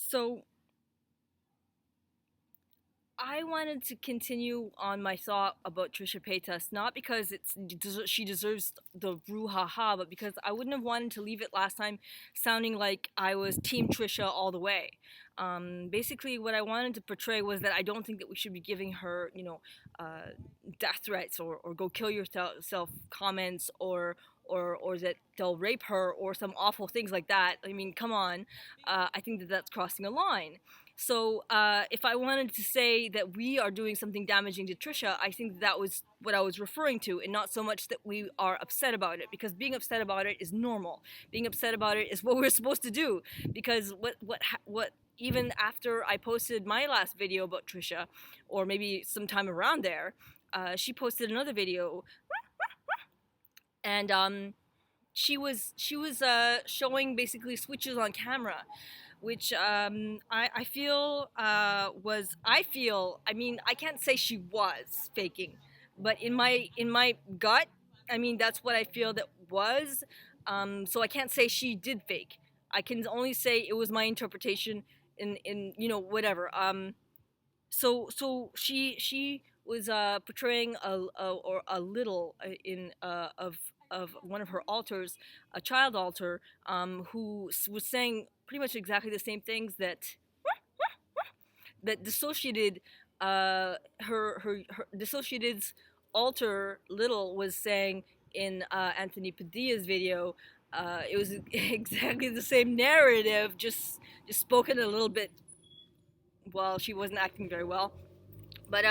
So I wanted to continue on my thought about Trisha Paytas, not because she deserves the brouhaha, but because I wouldn't have wanted to leave it last time sounding like I was Team Trisha all the way. Basically, what I wanted to portray was that I don't think that we should be giving her, death threats or go kill yourself comments or that they'll rape her or some awful things like that. I mean, come on. I think that that's crossing a line. So if I wanted to say that we are doing something damaging to Trisha, I think that was what I was referring to, and not so much that we are upset about it, because being upset about it is normal. Being upset about it is what we're supposed to do. Because what even after I posted my last video about Trisha, or maybe sometime around there, she posted another video, and she was showing basically switches on camera, which I feel I mean, I can't say she was faking, but in my gut, I mean, that's what I feel that was. So I can't say she did fake. I can only say it was my interpretation in whatever. So she was portraying a little in of one of her altars, a child altar, who was saying pretty much exactly the same things that dissociated her dissociated's altar little was saying in Anthony Padilla's video. It was exactly the same narrative, just spoken a little bit. Well, she wasn't acting very well, but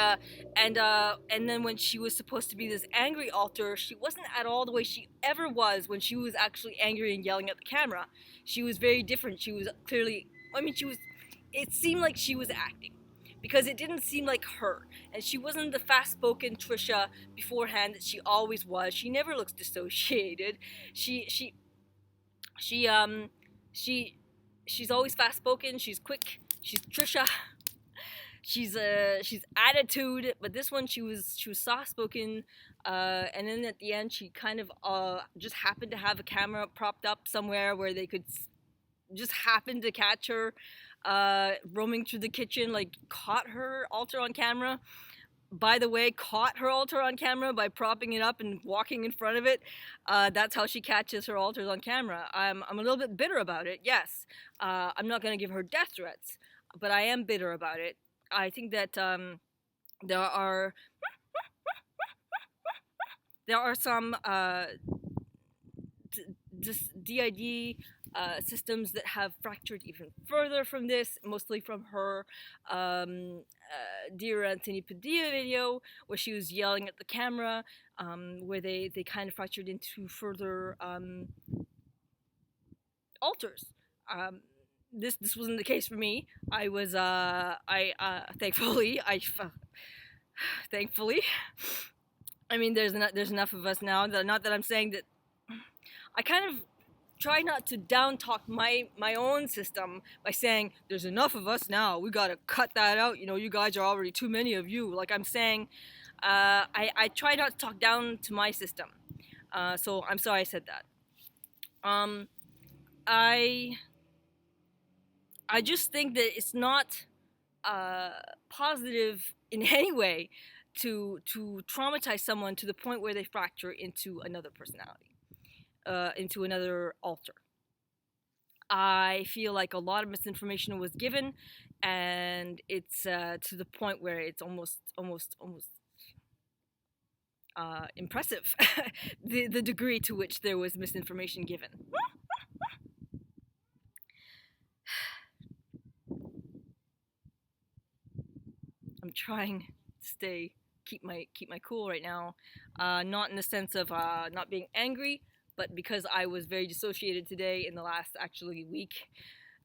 and then when she was supposed to be this angry altar, she wasn't at all the way she ever was when she was actually angry and yelling at the camera. She was very different. She was clearly, I mean, she was, it seemed like she was acting, because it didn't seem like her, and she wasn't the fast-spoken Trisha beforehand that she always was. She never looks dissociated. She she's always fast-spoken. She's quick. She's Trisha. She's attitude, but this one she was soft spoken, and then at the end she kind of just happened to have a camera propped up somewhere where they could just happen to catch her roaming through the kitchen, like caught her altar on camera. By the way, caught her altar on camera by propping it up and walking in front of it. That's how she catches her altars on camera. I'm a little bit bitter about it. Yes, I'm not gonna give her death threats, but I am bitter about it. I think that there are some DID systems that have fractured even further from this, mostly from her Dear Anthony Padilla video, where she was yelling at the camera, where they kind of fractured into further altars. This wasn't the case for me. I was thankfully thankfully. I mean, there's enough of us now. Not that I'm saying that. I kind of try not to down talk my own system by saying there's enough of us now. We gotta cut that out. You guys are already too many of you. Like I'm saying, I try not to talk down to my system. So I'm sorry I said that. I just think that it's not positive in any way to traumatize someone to the point where they fracture into another personality, into another altar. I feel like a lot of misinformation was given, and it's to the point where it's almost impressive the degree to which there was misinformation given. I'm trying to keep my cool right now, not in the sense of not being angry, but because I was very dissociated today in the last week.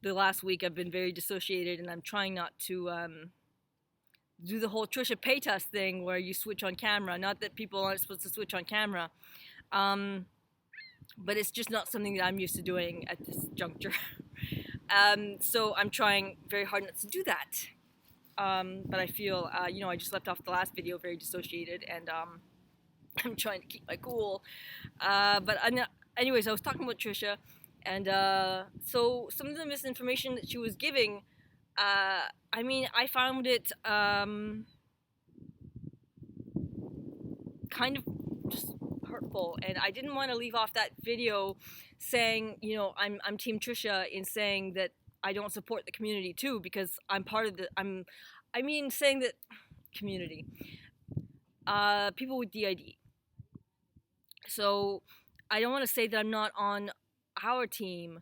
The last week I've been very dissociated, and I'm trying not to do the whole Trisha Paytas thing where you switch on camera. Not that people aren't supposed to switch on camera, but it's just not something that I'm used to doing at this juncture. So I'm trying very hard not to do that. But I feel, I just left off the last video very dissociated, and I'm trying to keep my cool. Anyways, I was talking about Trisha, and so some of the misinformation that she was giving I mean, I found it kind of just hurtful, and I didn't want to leave off that video saying, you know, I'm Team Trisha, in saying that I don't support the community too, because I'm part of the I mean, saying that community, people with DID. So I don't want to say that I'm not on our team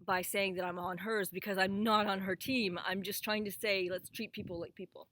by saying that I'm on hers, because I'm not on her team. I'm just trying to say, let's treat people like people.